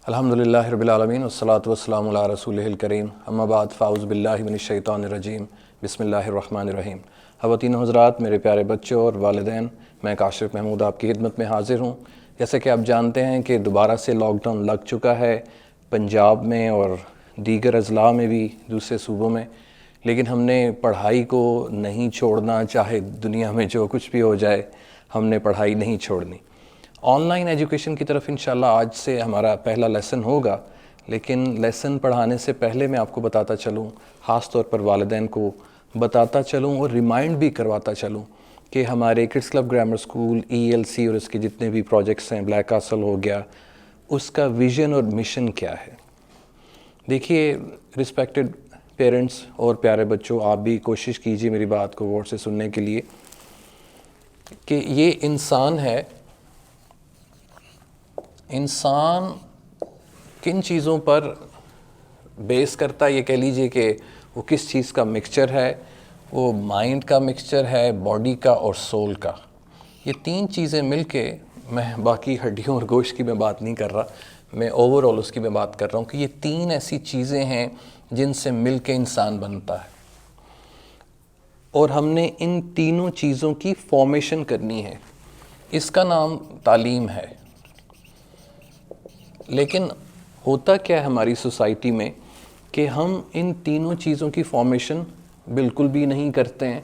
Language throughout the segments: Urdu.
الحمدللہ رب العالمین والصلاة والسلام علی رسولہ الکریم اما بعد فاعوذ باللہ من الشیطان الرجیم بسم اللہ الرحمن الرحیم۔ خواتین و حضرات، میرے پیارے بچوں اور والدین، میں کاشف محمود آپ کی خدمت میں حاضر ہوں۔ جیسے کہ آپ جانتے ہیں کہ دوبارہ سے لاک ڈاؤن لگ چکا ہے پنجاب میں اور دیگر اضلاع میں بھی، دوسرے صوبوں میں، لیکن ہم نے پڑھائی کو نہیں چھوڑنا، چاہے دنیا میں جو کچھ بھی ہو جائے ہم نے پڑھائی نہیں چھوڑنی۔ آن لائن ایجوکیشن کی طرف انشاءاللہ آج سے ہمارا پہلا لیسن ہوگا، لیکن لیسن پڑھانے سے پہلے میں آپ کو بتاتا چلوں، خاص طور پر والدین کو بتاتا چلوں اور ریمائنڈ بھی کرواتا چلوں کہ ہمارے kids club grammar school, ELC اور اس کے جتنے بھی پروجیکٹس ہیں، بلیک کاسل ہو گیا، اس کا ویژن اور مشن کیا ہے۔ دیکھیے رسپیکٹڈ پیرنٹس اور پیارے بچوں، آپ بھی کوشش کیجیے میری بات کو غور سے سننے کے لیے کہ یہ انسان ہے۔ انسان کن چیزوں پر بیس کرتا ہے، یہ کہہ لیجئے کہ وہ کس چیز کا مکسچر ہے، وہ مائنڈ کا مکسچر ہے، باڈی کا اور سول کا۔ یہ تین چیزیں مل کے، میں باقی ہڈیوں اور گوشت کی میں بات نہیں کر رہا، میں اوورآل اس کی میں بات کر رہا ہوں کہ یہ تین ایسی چیزیں ہیں جن سے مل کے انسان بنتا ہے، اور ہم نے ان تینوں چیزوں کی فارمیشن کرنی ہے۔ اس کا نام تعلیم ہے۔ لیکن ہوتا کیا ہے ہماری سوسائٹی میں کہ ہم ان تینوں چیزوں کی فارمیشن بالکل بھی نہیں کرتے ہیں۔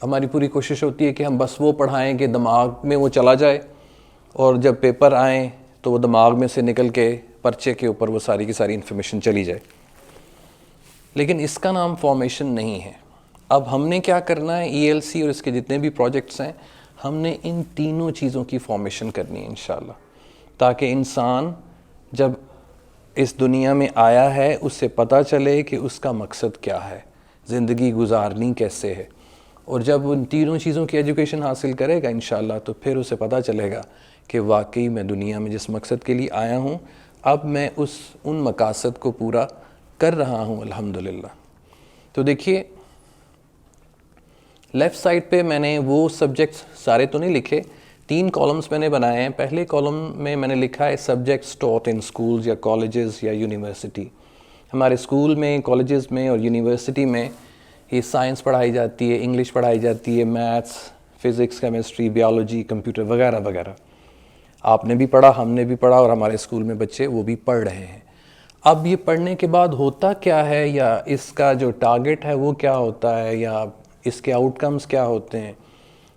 ہماری پوری کوشش ہوتی ہے کہ ہم بس وہ پڑھائیں کہ دماغ میں وہ چلا جائے، اور جب پیپر آئیں تو وہ دماغ میں سے نکل کے پرچے کے اوپر وہ ساری کی ساری انفارمیشن چلی جائے، لیکن اس کا نام فارمیشن نہیں ہے۔ اب ہم نے کیا کرنا ہے، ELC اور اس کے جتنے بھی پروجیکٹس ہیں، ہم نے ان تینوں چیزوں کی فارمیشن کرنی ہے انشاءاللہ، تاکہ انسان جب اس دنیا میں آیا ہے اسے پتہ چلے کہ اس کا مقصد کیا ہے، زندگی گزارنی کیسے ہے، اور جب ان تینوں چیزوں کی ایجوکیشن حاصل کرے گا انشاءاللہ تو پھر اسے پتہ چلے گا کہ واقعی میں دنیا میں جس مقصد کے لیے آیا ہوں اب میں ان مقاصد کو پورا کر رہا ہوں الحمدللہ۔ تو دیکھیے لیفٹ سائڈ پہ میں نے وہ سبجیکٹس سارے تو نہیں لکھے، 3 کالمز میں نے بنائے ہیں۔ پہلے کالم میں میں نے لکھا ہے سبجیکٹس ٹاٹ ان اسکولز یا کالجز یا یونیورسٹی۔ ہمارے اسکول میں، کالجز میں اور یونیورسٹی میں یہ سائنس پڑھائی جاتی ہے، انگلش پڑھائی جاتی ہے، maths, physics, chemistry, biology, computer وغیرہ وغیرہ۔ آپ نے بھی پڑھا، ہم نے بھی پڑھا، اور ہمارے اسکول میں بچے وہ بھی پڑھ رہے ہیں۔ اب یہ پڑھنے کے بعد ہوتا کیا ہے، یا اس کا جو ٹارگٹ ہے وہ کیا ہوتا ہے، یا اس کے آؤٹ کمز کیا ہوتے ہیں،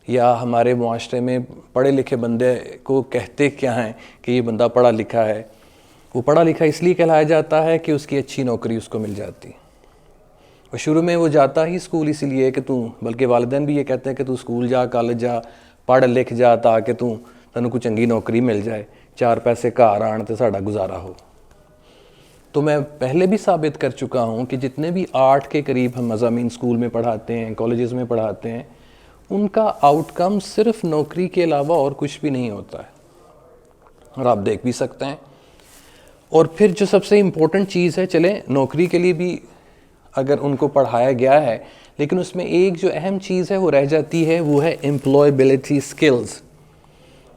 یا ہمارے معاشرے میں پڑھے لکھے بندے کو کہتے کیا ہیں کہ یہ بندہ پڑھا لکھا ہے۔ وہ پڑھا لکھا اس لیے کہلایا جاتا ہے کہ اس کی اچھی نوکری اس کو مل جاتی، اور شروع میں وہ جاتا ہی اسکول اسی لیے کہ بلکہ والدین بھی یہ کہتے ہیں کہ تو اسکول جا، کالج جا، پڑھ لکھ جا، تاکہ تینوں کو چنگی نوکری مل جائے، 4 پیسے گھر آن تے ساڈا گزارا ہو۔ تو میں پہلے بھی ثابت کر چکا ہوں کہ جتنے بھی 8 کے قریب ہم مضامین اسکول میں پڑھاتے ہیں، کالجز میں پڑھاتے ہیں، ان کا آؤٹ کم صرف نوکری کے علاوہ اور کچھ بھی نہیں ہوتا ہے، اور آپ دیکھ بھی سکتے ہیں۔ اور پھر جو سب سے امپورٹنٹ چیز ہے، چلیں نوکری کے لیے بھی اگر ان کو پڑھایا گیا ہے، لیکن اس میں ایک جو اہم چیز ہے وہ رہ جاتی ہے، وہ ہے امپلائبلٹی سکلز،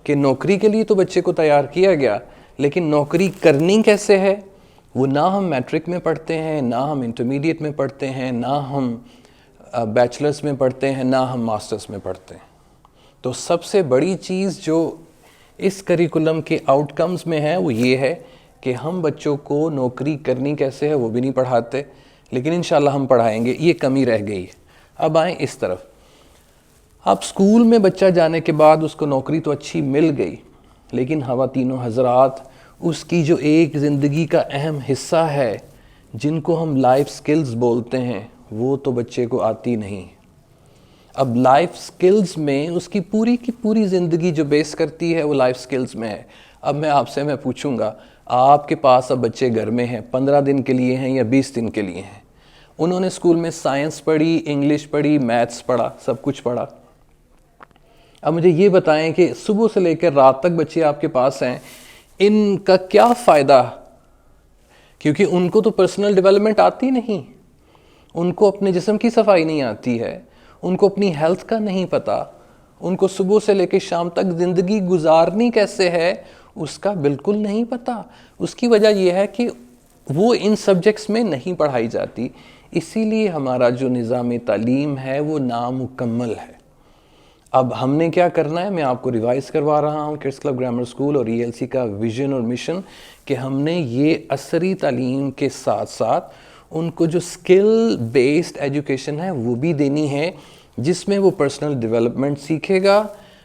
کہ نوکری کے لیے تو بچے کو تیار کیا گیا، لیکن نوکری کرنی کیسے ہے وہ نہ ہم میٹرک میں پڑھتے ہیں، نہ ہم انٹرمیڈیٹ میں پڑھتے ہیں، نہ ہم بیچلرز میں پڑھتے ہیں، نہ ہم ماسٹرز میں پڑھتے ہیں۔ تو سب سے بڑی چیز جو اس کریکولم کے آؤٹ کمز میں ہے وہ یہ ہے کہ ہم بچوں کو نوکری کرنی کیسے ہے وہ بھی نہیں پڑھاتے، لیکن انشاءاللہ ہم پڑھائیں گے، یہ کمی رہ گئی ہے۔ اب آئیں اس طرف۔ اب اسکول میں بچہ جانے کے بعد اس کو نوکری تو اچھی مل گئی، لیکن خواتین و حضرات، اس کی جو ایک زندگی کا اہم حصہ ہے جن کو ہم لائف سکلز بولتے ہیں، وہ تو بچے کو آتی نہیں۔ اب لائف سکلز میں اس کی پوری زندگی جو بیس کرتی ہے وہ لائف سکلز میں ہے۔ اب میں آپ سے پوچھوں گا، آپ کے پاس اب بچے گھر میں ہیں، 15 دن کے لیے ہیں یا 20 دن کے لیے ہیں، انہوں نے اسکول میں سائنس پڑھی، انگلش پڑھی، میتھس پڑھا، سب کچھ پڑھا۔ اب مجھے یہ بتائیں کہ صبح سے لے کر رات تک بچے آپ کے پاس ہیں، ان کا کیا فائدہ؟ کیونکہ ان کو تو پرسنل ڈیولپمنٹ آتی نہیں، ان کو اپنے جسم کی صفائی نہیں آتی ہے، ان کو اپنی ہیلتھ کا نہیں پتہ، ان کو صبح سے لے کے شام تک زندگی گزارنی کیسے ہے اس کا بالکل نہیں پتہ. اس کی وجہ یہ ہے کہ وہ ان سبجیکٹس میں نہیں پڑھائی جاتی. اسی لیے ہمارا جو نظام تعلیم ہے وہ نامکمل ہے. اب ہم نے کیا کرنا ہے, میں آپ کو ریوائز کروا رہا ہوں کڈس کلب گرامر اسکول اور ELC کا ویژن اور مشن, کہ ہم نے یہ عصری تعلیم کے ساتھ ساتھ ان کو جو اسکل بیسڈ ایجوکیشن ہے وہ بھی دینی ہے, جس میں وہ پرسنل ڈیولپمنٹ سیکھے گا,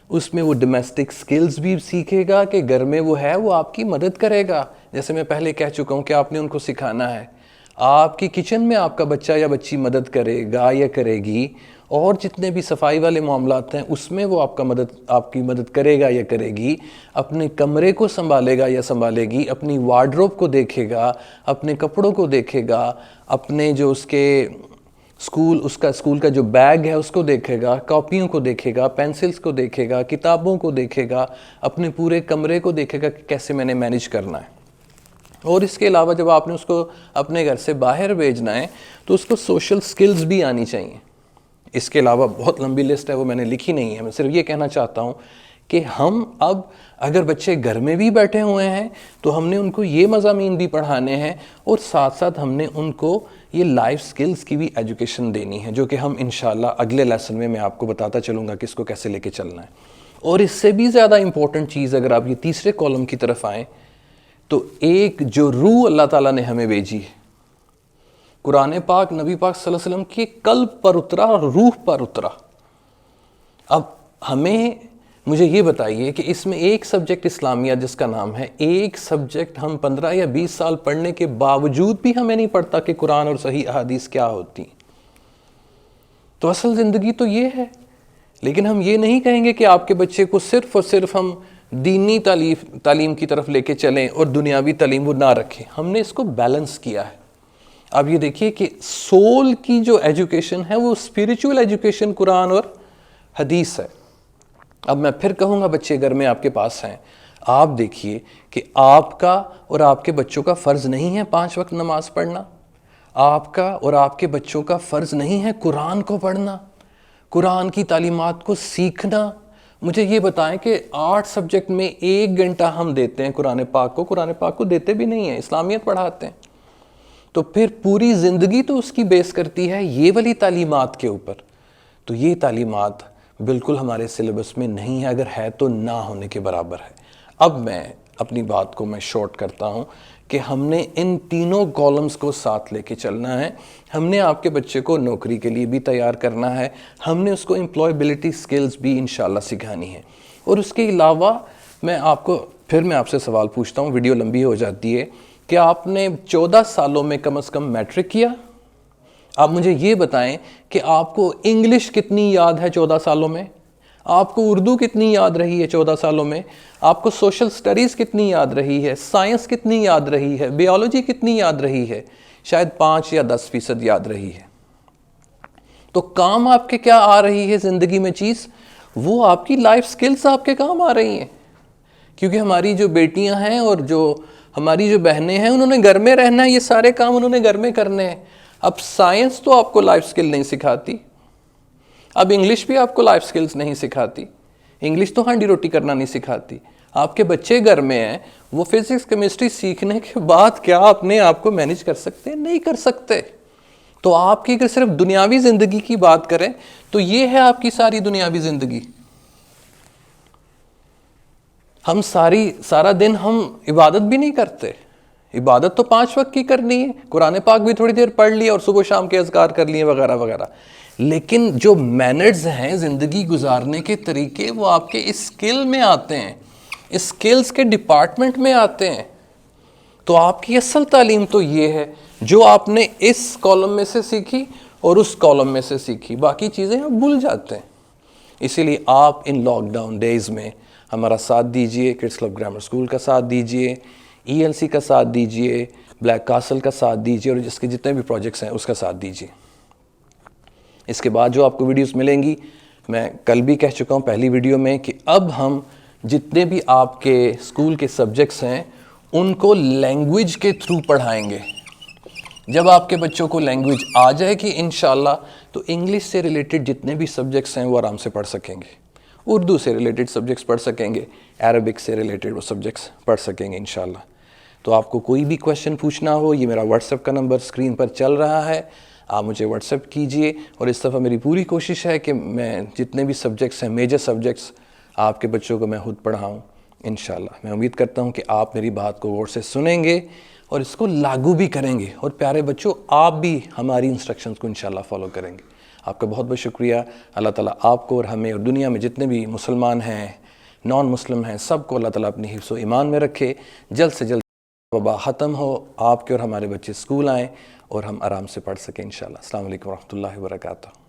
اس میں وہ ڈومیسٹک سکلز بھی سیکھے گا کہ گھر میں وہ ہے وہ آپ کی مدد کرے گا. جیسے میں پہلے کہہ چکا ہوں کہ آپ نے ان کو سکھانا ہے, آپ کی کچن میں آپ کا بچہ یا بچی مدد کرے گا یا کرے گی, اور جتنے بھی صفائی والے معاملات ہیں اس میں وہ آپ کی مدد کرے گا یا کرے گی, اپنے کمرے کو سنبھالے گا یا سنبھالے گی, اپنی وارڈروب کو دیکھے گا, اپنے کپڑوں کو دیکھے گا, اپنے جو اس کے اسکول کا جو بیگ ہے اس کو دیکھے گا, کاپیوں کو دیکھے گا, پینسلز کو دیکھے گا, کتابوں کو دیکھے گا, اپنے پورے کمرے کو دیکھے گا کہ کیسے میں نے مینیج کرنا ہے. اور اس کے علاوہ جب آپ نے اس کو اپنے گھر سے باہر بھیجنا ہے تو اس کو سوشل سکلز بھی آنی چاہیے. اس کے علاوہ بہت لمبی لسٹ ہے, وہ میں نے لکھی نہیں ہے, میں صرف یہ کہنا چاہتا ہوں کہ ہم اب اگر بچے گھر میں بھی بیٹھے ہوئے ہیں تو ہم نے ان کو یہ مضامین بھی پڑھانے ہیں, اور ساتھ ساتھ ہم نے ان کو یہ لائف سکلز کی بھی ایجوکیشن دینی ہے, جو کہ ہم انشاءاللہ اگلے لیسن میں آپ کو بتاتا چلوں گا کہ اس کو کیسے لے کے چلنا ہے. اور اس سے بھی زیادہ امپورٹنٹ چیز, اگر آپ یہ تیسرے کالم کی طرف آئیں, تو ایک جو روح اللہ تعالیٰ نے ہمیں بھیجی ہے, قرآن پاک نبی پاک صلی اللہ علیہ وسلم کے قلب پر اترا اور روح پر اترا. اب مجھے یہ بتائیے کہ اس میں ایک سبجیکٹ اسلامیہ جس کا نام ہے, ایک سبجیکٹ ہم 15 یا 20 سال پڑھنے کے باوجود بھی ہمیں نہیں پڑھتا کہ قرآن اور صحیح احادیث کیا ہوتی. تو اصل زندگی تو یہ ہے. لیکن ہم یہ نہیں کہیں گے کہ آپ کے بچے کو صرف اور صرف ہم دینی تعلیم کی طرف لے کے چلیں اور دنیاوی تعلیم وہ نہ رکھیں. ہم نے اس کو بیلنس کیا ہے. اب یہ دیکھیے کہ سول کی جو ایجوکیشن ہے وہ اسپریچول ایجوکیشن قرآن اور حدیث ہے. اب میں پھر کہوں گا, بچے گھر میں آپ کے پاس ہیں, آپ دیکھیے کہ آپ کا اور آپ کے بچوں کا فرض نہیں ہے 5 وقت نماز پڑھنا, آپ کا اور آپ کے بچوں کا فرض نہیں ہے قرآن کو پڑھنا, قرآن کی تعلیمات کو سیکھنا. مجھے یہ بتائیں کہ 8 سبجیکٹ میں 1 گھنٹہ ہم دیتے ہیں قرآن پاک کو دیتے بھی نہیں ہیں, اسلامیت پڑھاتے ہیں. تو پھر پوری زندگی تو اس کی بیس کرتی ہے یہ والی تعلیمات کے اوپر. تو یہ تعلیمات بالکل ہمارے سلیبس میں نہیں ہے, اگر ہے تو نہ ہونے کے برابر ہے. اب میں اپنی بات کو شارٹ کرتا ہوں کہ ہم نے ان تینوں کالمز کو ساتھ لے کے چلنا ہے. ہم نے آپ کے بچے کو نوکری کے لیے بھی تیار کرنا ہے, ہم نے اس کو امپلائبلٹی سکلز بھی انشاءاللہ سکھانی ہے. اور اس کے علاوہ میں آپ سے سوال پوچھتا ہوں, ویڈیو لمبی ہو جاتی ہے, کہ آپ نے 14 سالوں میں کم از کم میٹرک کیا. آپ مجھے یہ بتائیں کہ آپ کو انگلش کتنی یاد ہے 14 سالوں میں, آپ کو اردو کتنی یاد رہی ہے 14 سالوں میں, آپ کو سوشل سٹڈیز کتنی یاد رہی ہے, سائنس کتنی یاد رہی ہے, بیالوجی کتنی یاد رہی ہے, شاید 5 یا 10% یاد رہی ہے. تو کام آپ کے کیا آ رہی ہے زندگی میں چیز, وہ آپ کی لائف سکلز آپ کے کام آ رہی ہیں. کیونکہ ہماری جو بیٹیاں ہیں اور ہماری جو بہنیں ہیں, انہوں نے گھر میں رہنا ہے, یہ سارے کام انہوں نے گھر میں کرنے ہیں. اب سائنس تو آپ کو لائف سکل نہیں سکھاتی, اب انگلش بھی آپ کو لائف سکلز نہیں سکھاتی, انگلش تو ہانڈی روٹی کرنا نہیں سکھاتی. آپ کے بچے گھر میں ہیں, وہ فزکس کیمسٹری سیکھنے کے بعد کیا اپنے آپ کو مینیج کر سکتے ہیں؟ نہیں کر سکتے. تو آپ کی اگر صرف دنیاوی زندگی کی بات کریں تو یہ ہے آپ کی ساری دنیاوی زندگی. ہم سارا دن ہم عبادت بھی نہیں کرتے. عبادت تو 5 وقت کی کرنی ہے, قرآن پاک بھی تھوڑی دیر پڑھ لی اور صبح شام کے اذکار کر لیے وغیرہ وغیرہ. لیکن جو مینرز ہیں, زندگی گزارنے کے طریقے, وہ آپ کے اسکل میں آتے ہیں, اسکلز کے ڈپارٹمنٹ میں آتے ہیں. تو آپ کی اصل تعلیم تو یہ ہے جو آپ نے اس کالم میں سے سیکھی اور اس کالم میں سے سیکھی, باقی چیزیں آپ بھول جاتے ہیں. اسی لیے آپ ان لاک ڈاؤن ڈیز میں ہمارا ساتھ دیجئے, کڈس کلب گرامر اسکول کا ساتھ دیجئے, ELC کا ساتھ دیجئے, بلیک کاسل کا ساتھ دیجئے, اور جس کے جتنے بھی پروجیکٹس ہیں اس کا ساتھ دیجئے. اس کے بعد جو آپ کو ویڈیوز ملیں گی, میں کل بھی کہہ چکا ہوں پہلی ویڈیو میں, کہ اب ہم جتنے بھی آپ کے اسکول کے سبجیکٹس ہیں ان کو لینگویج کے تھرو پڑھائیں گے. جب آپ کے بچوں کو لینگویج آ جائے گی انشاءاللہ, تو انگلش سے ریلیٹڈ جتنے بھی سبجیکٹس ہیں وہ آرام سے پڑھ سکیں گے. اردو سے ریلیٹڈ سبجیکٹس پڑھ سکیں گے، عربک سے ریلیٹڈ وہ سبجیکٹس پڑھ سکیں گے انشاءاللہ۔ تو آپ کو کوئی بھی کویشچن پوچھنا ہو، یہ میرا واٹس ایپ کا نمبر اسکرین پر چل رہا ہے، آپ مجھے واٹس ایپ کیجئے، اور اس دفعہ میری پوری کوشش ہے کہ میں جتنے بھی سبجیکٹس ہیں، میجر سبجیکٹس، آپ کے بچوں کو میں خود پڑھاؤں انشاءاللہ۔ میں امید کرتا ہوں کہ آپ میری بات کو غور سے سنیں گے اور اس کو لاگو بھی کریں گے، اور پیارے بچوں آپ بھی ہماری انسٹرکشنز کو انشاءاللہ فالو کریں گے۔ آپ کا بہت بہت شکریہ۔ اللہ تعالیٰ آپ کو اور ہمیں اور دنیا میں جتنے بھی مسلمان ہیں، نان مسلم ہیں، سب کو اللہ تعالیٰ اپنی حفظ و ایمان میں رکھے، جلد سے جلد وبا ختم ہو، آپ کے اور ہمارے بچے اسکول آئیں اور ہم آرام سے پڑھ سکیں انشاءاللہ۔ السلام علیکم ورحمۃ اللہ وبرکاتہ۔